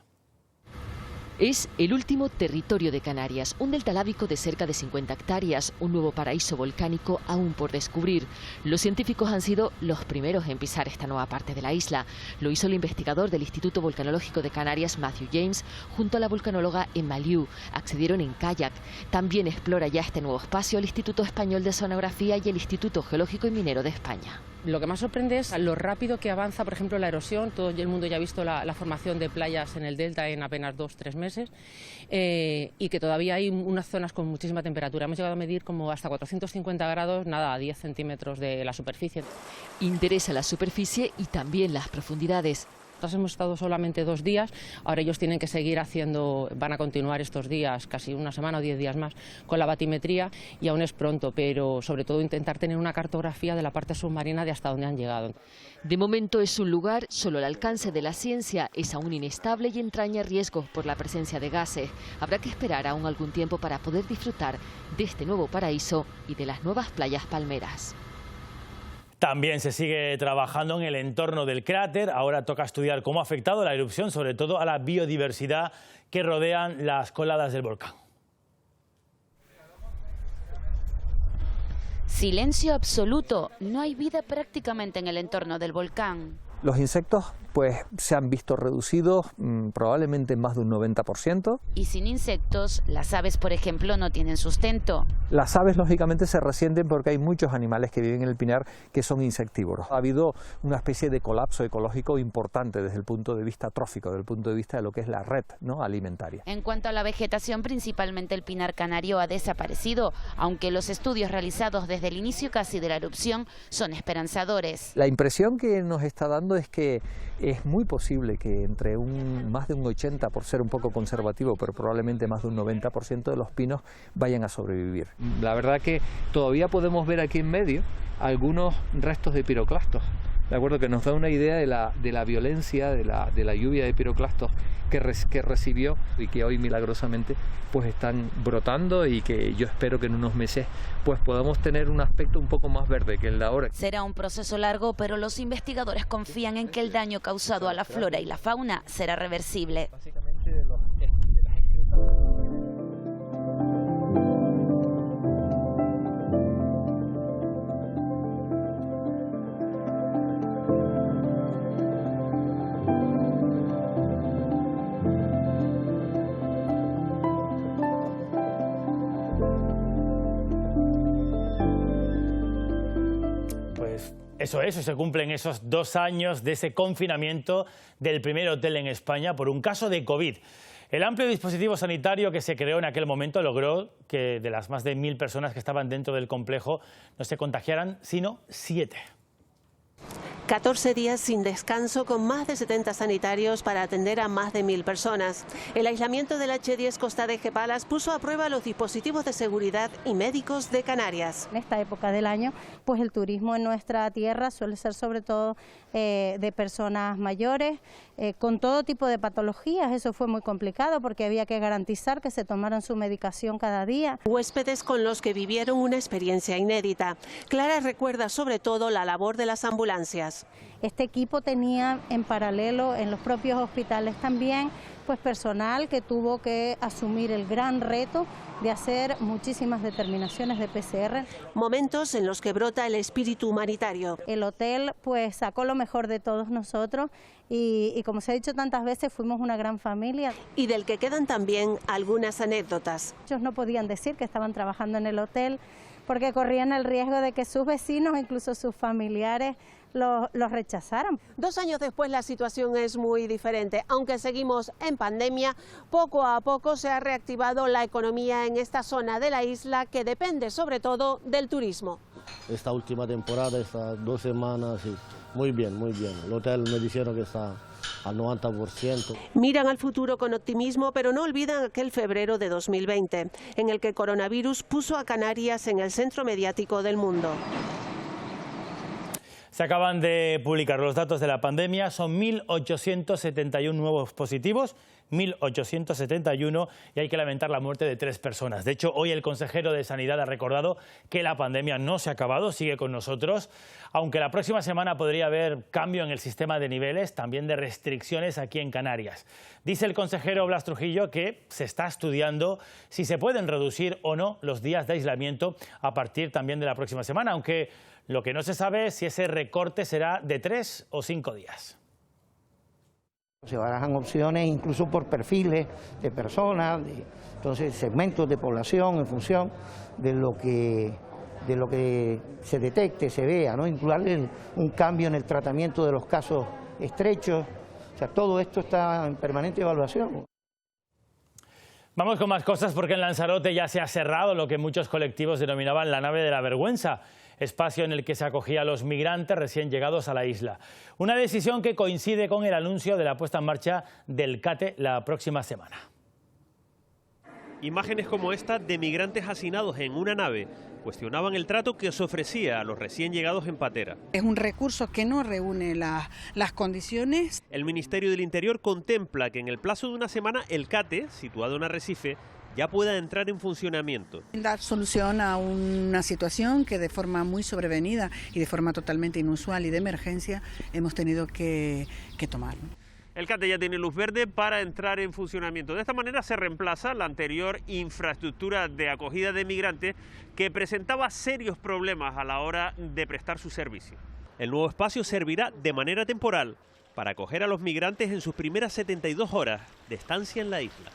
Es el último territorio de Canarias, un delta lábico de cerca de 50 hectáreas, un nuevo paraíso volcánico aún por descubrir. Los científicos han sido los primeros en pisar esta nueva parte de la isla. Lo hizo el investigador del Instituto Volcanológico de Canarias, Matthew James, junto a la volcanóloga Emma Liu. Accedieron en kayak. También explora ya este nuevo espacio el Instituto Español de Oceanografía y el Instituto Geológico y Minero de España. Lo que más sorprende es lo rápido que avanza, por ejemplo, la erosión. Todo el mundo ya ha visto la formación de playas en el delta en apenas 2-3 meses y que todavía hay unas zonas con muchísima temperatura. Hemos llegado a medir como hasta 450 grados, a 10 centímetros de la superficie. Interesa la superficie y también las profundidades. Nosotros hemos estado solamente 2 días, ahora ellos tienen que seguir van a continuar estos días, casi una semana o 10 días más, con la batimetría y aún es pronto, pero sobre todo intentar tener una cartografía de la parte submarina de hasta dónde han llegado. De momento es un lugar solo al alcance de la ciencia, es aún inestable y entraña riesgos por la presencia de gases. Habrá que esperar aún algún tiempo para poder disfrutar de este nuevo paraíso y de las nuevas playas palmeras. También se sigue trabajando en el entorno del cráter. Ahora toca estudiar cómo ha afectado la erupción, sobre todo a la biodiversidad que rodean las coladas del volcán. Silencio absoluto. No hay vida prácticamente en el entorno del volcán. Los insectos se han visto reducidos probablemente más de un 90%. Y sin insectos, las aves, por ejemplo, no tienen sustento. Las aves, lógicamente, se resienten porque hay muchos animales que viven en el pinar que son insectívoros. Ha habido una especie de colapso ecológico importante desde el punto de vista trófico, desde el punto de vista de lo que es la red alimentaria. En cuanto a la vegetación, principalmente el pinar canario ha desaparecido, aunque los estudios realizados desde el inicio casi de la erupción son esperanzadores. La impresión que nos está dando es que es muy posible que entre más de un 80%, por ser un poco conservativo, pero probablemente más de un 90% de los pinos vayan a sobrevivir. La verdad que todavía podemos ver aquí en medio algunos restos de piroclastos, ¿de acuerdo? Que nos da una idea de la violencia, de la lluvia de piroclastos que recibió y que hoy milagrosamente están brotando y que yo espero que en unos meses podamos tener un aspecto un poco más verde que el de ahora. Será un proceso largo, pero los investigadores confían en que el daño causado a la flora y la fauna será reversible. Eso es, se cumplen esos 2 años de ese confinamiento del primer hotel en España por un caso de COVID. El amplio dispositivo sanitario que se creó en aquel momento logró que de las más de 1000 personas que estaban dentro del complejo no se contagiaran, sino 7. 14 días sin descanso con más de 70 sanitarios para atender a más de 1000 personas. El aislamiento del H10 Costa de Gepalas puso a prueba los dispositivos de seguridad y médicos de Canarias. En esta época del año, pues el turismo en nuestra tierra suele ser sobre todo de personas mayores, con todo tipo de patologías. Eso fue muy complicado porque había que garantizar que se tomaran su medicación cada día. Huéspedes con los que vivieron una experiencia inédita. Clara recuerda sobre todo la labor de las ambulancias. Este equipo tenía en paralelo en los propios hospitales también pues personal que tuvo que asumir el gran reto de hacer muchísimas determinaciones de PCR. Momentos en los que brota el espíritu humanitario. El hotel pues sacó lo mejor de todos nosotros y como se ha dicho tantas veces, fuimos una gran familia. Y del que quedan también algunas anécdotas. Ellos no podían decir que estaban trabajando en el hotel porque corrían el riesgo de que sus vecinos, incluso sus familiares, los rechazaran. 2 años después la situación es muy diferente. Aunque seguimos en pandemia, poco a poco se ha reactivado la economía en esta zona de la isla que depende sobre todo del turismo. Esta última temporada, estas 2 semanas, sí, muy bien, muy bien. El hotel me dijeron que está al 90%. Miran al futuro con optimismo, pero no olvidan aquel febrero de 2020, en el que el coronavirus puso a Canarias en el centro mediático del mundo. Se acaban de publicar los datos de la pandemia, son 1.871 nuevos positivos, 1.871, y hay que lamentar la muerte de 3 personas. De hecho, hoy el consejero de Sanidad ha recordado que la pandemia no se ha acabado, sigue con nosotros, aunque la próxima semana podría haber cambio en el sistema de niveles, también de restricciones aquí en Canarias. Dice el consejero Blas Trujillo que se está estudiando si se pueden reducir o no los días de aislamiento a partir también de la próxima semana, aunque lo que no se sabe es si ese recorte será de 3 o 5 días. Se barajan opciones incluso por perfiles de personas, entonces segmentos de población en función de lo que se detecte, se vea, ¿no? Incluir un cambio en el tratamiento de los casos estrechos. O sea, todo esto está en permanente evaluación. Vamos con más cosas porque en Lanzarote ya se ha cerrado lo que muchos colectivos denominaban la nave de la vergüenza, espacio en el que se acogía a los migrantes recién llegados a la isla. Una decisión que coincide con el anuncio de la puesta en marcha del CATE la próxima semana. Imágenes como esta de migrantes hacinados en una nave cuestionaban el trato que se ofrecía a los recién llegados en patera. Es un recurso que no reúne las condiciones. El Ministerio del Interior contempla que en el plazo de una semana el CATE, situado en Arrecife, ya pueda entrar en funcionamiento. Dar solución a una situación que de forma muy sobrevenida y de forma totalmente inusual y de emergencia hemos tenido que tomar. El CATE ya tiene luz verde para entrar en funcionamiento. De esta manera se reemplaza la anterior infraestructura de acogida de migrantes que presentaba serios problemas a la hora de prestar su servicio. El nuevo espacio servirá de manera temporal para acoger a los migrantes en sus primeras 72 horas de estancia en la isla.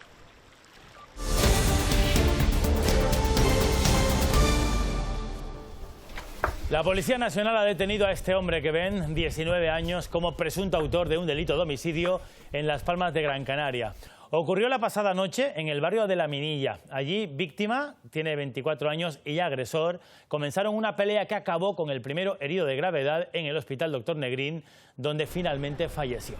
La Policía Nacional ha detenido a este hombre que ven, 19 años, como presunto autor de un delito de homicidio en Las Palmas de Gran Canaria. Ocurrió la pasada noche en el barrio de La Minilla. Allí, víctima, tiene 24 años, y agresor comenzaron una pelea que acabó con el primero herido de gravedad en el Hospital Dr. Negrín, donde finalmente falleció.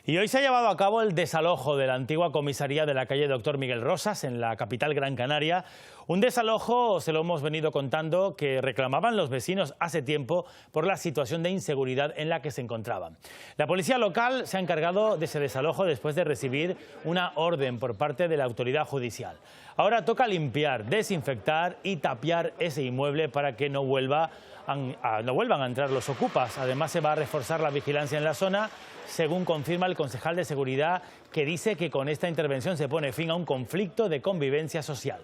Y hoy se ha llevado a cabo el desalojo de la antigua comisaría de la calle Dr. Miguel Rosas, en la capital Gran Canaria. Un desalojo, se lo hemos venido contando, que reclamaban los vecinos hace tiempo por la situación de inseguridad en la que se encontraban. La policía local se ha encargado de ese desalojo después de recibir una orden por parte de la autoridad judicial. Ahora toca limpiar, desinfectar y tapiar ese inmueble para que no vuelvan a entrar los ocupas. Además, se va a reforzar la vigilancia en la zona, según confirma el concejal de Seguridad, que dice que con esta intervención se pone fin a un conflicto de convivencia social.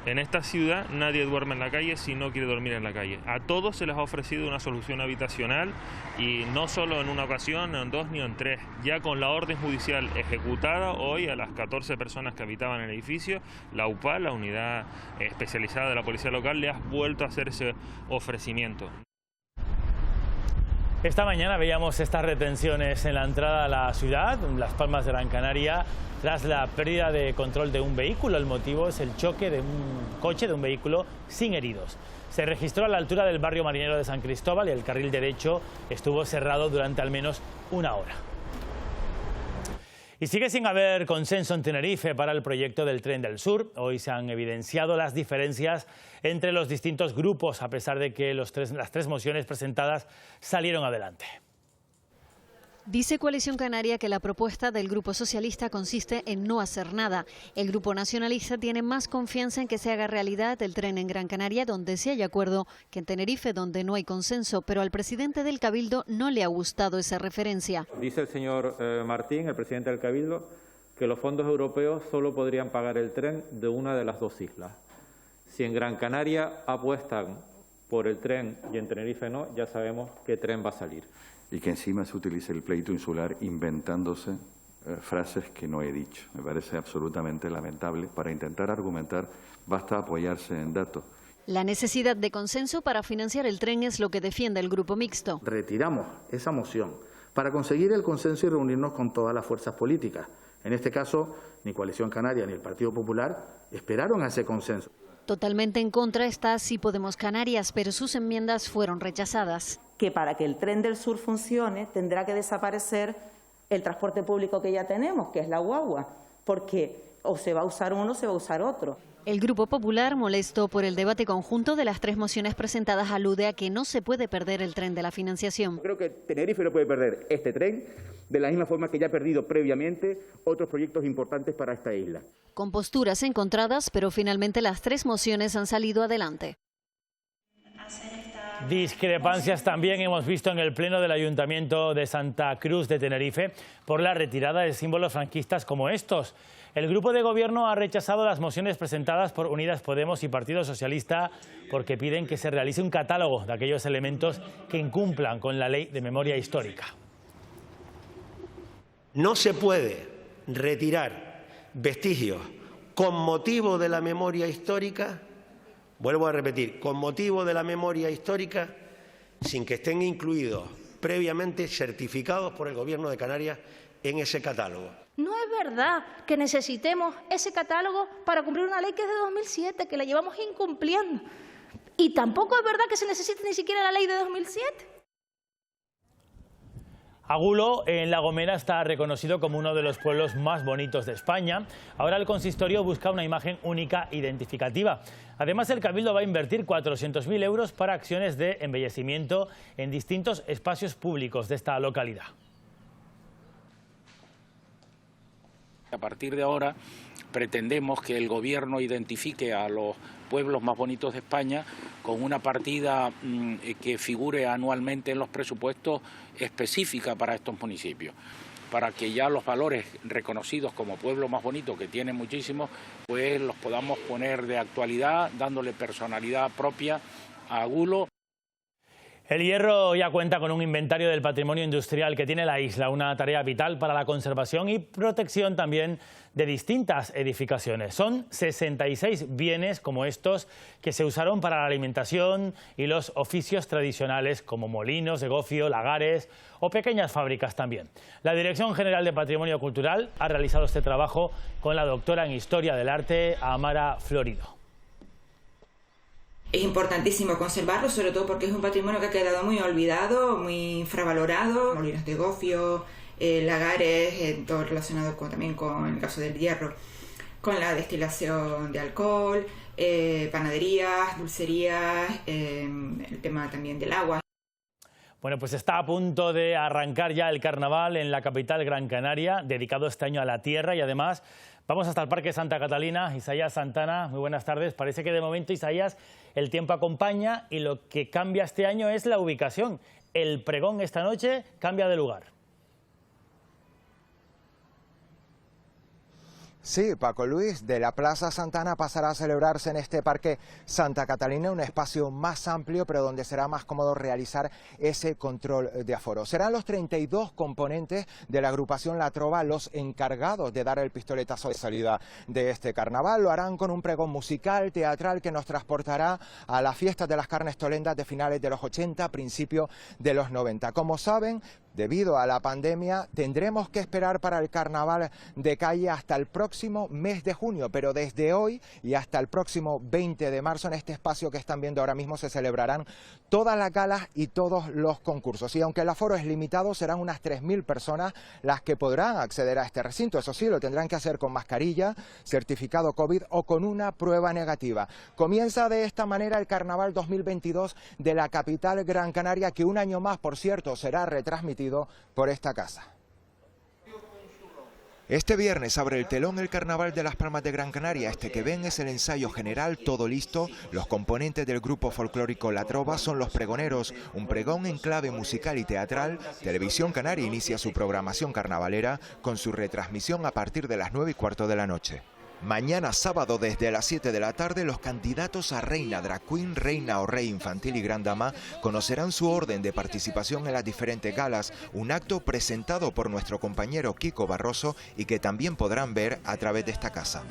En esta ciudad nadie duerme en la calle si no quiere dormir en la calle. A todos se les ha ofrecido una solución habitacional y no solo en una ocasión, no en dos ni en tres. Ya con la orden judicial ejecutada hoy a las 14 personas que habitaban en el edificio, la UPAL, la unidad especializada de la policía local, le ha vuelto a hacer ese ofrecimiento. Esta mañana veíamos estas retenciones en la entrada a la ciudad, en Las Palmas de Gran Canaria, tras la pérdida de control de un vehículo. El motivo es el choque de un coche, de un vehículo, sin heridos. Se registró a la altura del barrio marinero de San Cristóbal y el carril derecho estuvo cerrado durante al menos una hora. Y sigue sin haber consenso en Tenerife para el proyecto del Tren del Sur. Hoy se han evidenciado las diferencias entre los distintos grupos, a pesar de que las tres mociones presentadas salieron adelante. Dice Coalición Canaria que la propuesta del Grupo Socialista consiste en no hacer nada. El Grupo Nacionalista tiene más confianza en que se haga realidad el tren en Gran Canaria, donde sí hay acuerdo, que en Tenerife, donde no hay consenso, pero al presidente del Cabildo no le ha gustado esa referencia. Dice el señor Martín, el presidente del Cabildo, que los fondos europeos solo podrían pagar el tren de una de las dos islas. Si en Gran Canaria apuestan por el tren y en Tenerife no, ya sabemos qué tren va a salir. Y que encima se utilice el pleito insular inventándose frases que no he dicho. Me parece absolutamente lamentable. Para intentar argumentar basta apoyarse en datos. La necesidad de consenso para financiar el tren es lo que defiende el Grupo Mixto. Retiramos esa moción para conseguir el consenso y reunirnos con todas las fuerzas políticas. En este caso, ni Coalición Canaria ni el Partido Popular esperaron a ese consenso. Totalmente en contra está Sí Podemos Canarias, pero sus enmiendas fueron rechazadas. Que para que el Tren del Sur funcione tendrá que desaparecer el transporte público que ya tenemos, que es la guagua, porque o se va a usar uno o se va a usar otro. El Grupo Popular, molesto por el debate conjunto de las tres mociones presentadas, alude a que no se puede perder el tren de la financiación. Creo que Tenerife no puede perder este tren de la misma forma que ya ha perdido previamente otros proyectos importantes para esta isla. Con posturas encontradas, pero finalmente las tres mociones han salido adelante. Discrepancias también hemos visto en el Pleno del Ayuntamiento de Santa Cruz de Tenerife por la retirada de símbolos franquistas como estos. El grupo de gobierno ha rechazado las mociones presentadas por Unidas Podemos y Partido Socialista porque piden que se realice un catálogo de aquellos elementos que incumplan con la Ley de Memoria Histórica. No se puede retirar vestigios con motivo de la memoria histórica. Vuelvo a repetir, con motivo de la memoria histórica, sin que estén incluidos previamente certificados por el Gobierno de Canarias en ese catálogo. No es verdad que necesitemos ese catálogo para cumplir una ley que es de 2007, que la llevamos incumpliendo. Y tampoco es verdad que se necesite ni siquiera la ley de 2007. Agulo, en La Gomera, está reconocido como uno de los pueblos más bonitos de España. Ahora el consistorio busca una imagen única identificativa. Además, el Cabildo va a invertir 400.000 euros para acciones de embellecimiento en distintos espacios públicos de esta localidad. A partir de ahora pretendemos que el Gobierno identifique a los pueblos más bonitos de España con una partida que figure anualmente en los presupuestos específica para estos municipios, para que ya los valores reconocidos como pueblo más bonito, que tienen muchísimos, pues los podamos poner de actualidad, dándole personalidad propia a Agulo. El Hierro ya cuenta con un inventario del patrimonio industrial que tiene la isla, una tarea vital para la conservación y protección también de distintas edificaciones. Son 66 bienes como estos que se usaron para la alimentación y los oficios tradicionales como molinos de gofio, lagares o pequeñas fábricas también. La Dirección General de Patrimonio Cultural ha realizado este trabajo con la doctora en Historia del Arte, Amara Florido. Es importantísimo conservarlo, sobre todo porque es un patrimonio que ha quedado muy olvidado, muy infravalorado. Molinos de gofio, lagares, todo relacionado también con el caso del hierro, con la destilación de alcohol, panaderías, dulcerías, el tema también del agua. Bueno, pues está a punto de arrancar ya el carnaval en la capital Gran Canaria, dedicado este año a la tierra, y además vamos hasta el Parque Santa Catalina. Isaías Santana, muy buenas tardes. Parece que de momento, Isaías, el tiempo acompaña y lo que cambia este año es la ubicación. El pregón esta noche cambia de lugar. Sí, Paco Luis, de la Plaza Santana pasará a celebrarse en este Parque Santa Catalina, un espacio más amplio, pero donde será más cómodo realizar ese control de aforo. Serán los 32 componentes de la agrupación La Trova los encargados de dar el pistoletazo de salida de este carnaval. Lo harán con un pregón musical, teatral, que nos transportará a la fiesta de las carnes tolendas de finales de los 80, principios de los 90. Como saben, debido a la pandemia, tendremos que esperar para el carnaval de calle hasta el próximo mes de junio, pero desde hoy y hasta el próximo 20 de marzo en este espacio que están viendo ahora mismo se celebrarán todas las galas y todos los concursos. Y aunque el aforo es limitado, serán unas 3.000 personas las que podrán acceder a este recinto. Eso sí, lo tendrán que hacer con mascarilla, certificado COVID o con una prueba negativa. Comienza de esta manera el Carnaval 2022 de la capital Gran Canaria, que un año más, por cierto, será retransmitido por esta casa. Este viernes abre el telón el Carnaval de las Palmas de Gran Canaria. Este que ven es el ensayo general, todo listo. Los componentes del grupo folclórico La Trova son los pregoneros. Un pregón en clave musical y teatral. Televisión Canaria inicia su programación carnavalera con su retransmisión a partir de las 9:15 de la noche. Mañana sábado desde las 7 de la tarde los candidatos a Reina, Drag Queen, Reina o Rey Infantil y Gran Dama conocerán su orden de participación en las diferentes galas, un acto presentado por nuestro compañero Kiko Barroso y que también podrán ver a través de esta casa.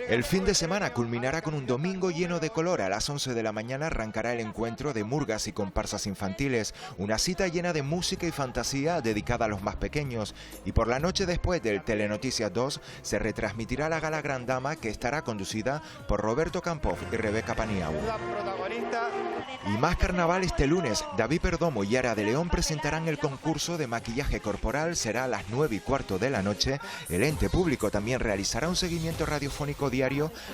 El fin de semana culminará con un domingo lleno de color. A las 11 de la mañana arrancará el encuentro de murgas y comparsas infantiles, una cita llena de música y fantasía dedicada a los más pequeños. Y por la noche después del Telenoticias 2 se retransmitirá la gala Gran Dama, que estará conducida por Roberto Campos y Rebeca Paniagua. Y más carnaval este lunes. David Perdomo y Yara de León presentarán el concurso de maquillaje corporal. Será a las 9:15 de la noche. El ente público también realizará un seguimiento radiofónico diario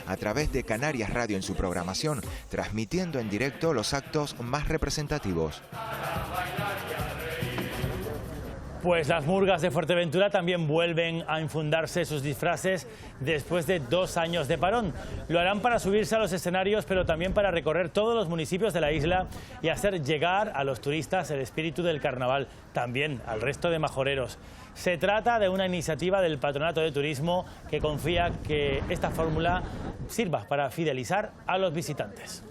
a través de Canarias Radio en su programación, transmitiendo en directo los actos más representativos. Pues las murgas de Fuerteventura también vuelven a enfundarse sus disfraces después de 2 años de parón. Lo harán para subirse a los escenarios, pero también para recorrer todos los municipios de la isla y hacer llegar a los turistas el espíritu del carnaval, también al resto de majoreros. Se trata de una iniciativa del Patronato de Turismo que confía que esta fórmula sirva para fidelizar a los visitantes.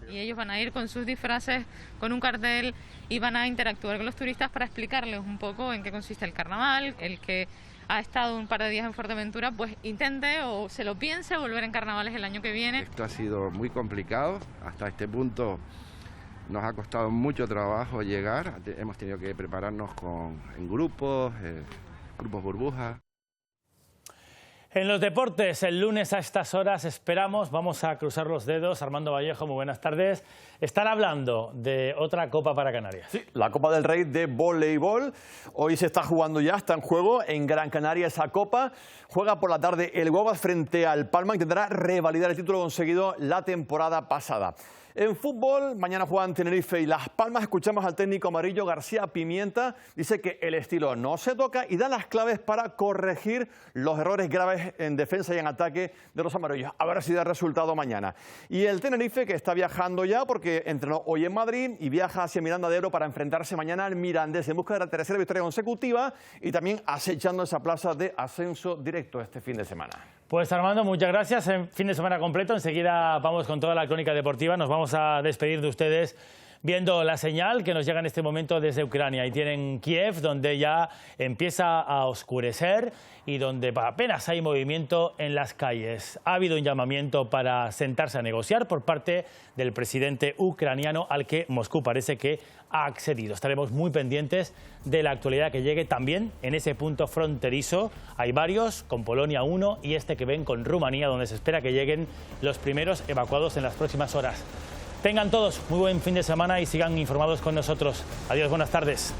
Y ellos van a ir con sus disfraces, con un cartel, y van a interactuar con los turistas para explicarles un poco en qué consiste el carnaval. El que ha estado un par de días en Fuerteventura, pues intente o se lo piense volver en carnavales el año que viene. Esto ha sido muy complicado, hasta este punto nos ha costado mucho trabajo llegar, hemos tenido que prepararnos en grupos, grupos burbujas. En los deportes, el lunes a estas horas esperamos, vamos a cruzar los dedos. Armando Vallejo, muy buenas tardes. Estar hablando de otra Copa para Canarias. Sí, la Copa del Rey de voleibol. Hoy se está jugando ya, está en juego en Gran Canaria esa Copa. Juega por la tarde el Guaguas frente al Palma, intentará revalidar el título conseguido la temporada pasada. En fútbol, mañana juegan Tenerife y Las Palmas. Escuchamos al técnico amarillo García Pimienta. Dice que el estilo no se toca y da las claves para corregir los errores graves en defensa y en ataque de los amarillos. A ver si da resultado mañana. Y el Tenerife, que está viajando ya porque entrenó hoy en Madrid y viaja hacia Miranda de Ebro para enfrentarse mañana al Mirandés en busca de la tercera victoria consecutiva y también acechando esa plaza de ascenso directo este fin de semana. Pues Armando, muchas gracias. En fin de semana completo. Enseguida vamos con toda la crónica deportiva. Nos vamos a despedir de ustedes viendo la señal que nos llega en este momento desde Ucrania. Y tienen Kiev, donde ya empieza a oscurecer y donde apenas hay movimiento en las calles. Ha habido un llamamiento para sentarse a negociar por parte del presidente ucraniano, al que Moscú parece que ha accedido. Estaremos muy pendientes de la actualidad que llegue también en ese punto fronterizo. Hay varios, con Polonia uno y este que ven con Rumanía, donde se espera que lleguen los primeros evacuados en las próximas horas. Tengan todos muy buen fin de semana y sigan informados con nosotros. Adiós, buenas tardes.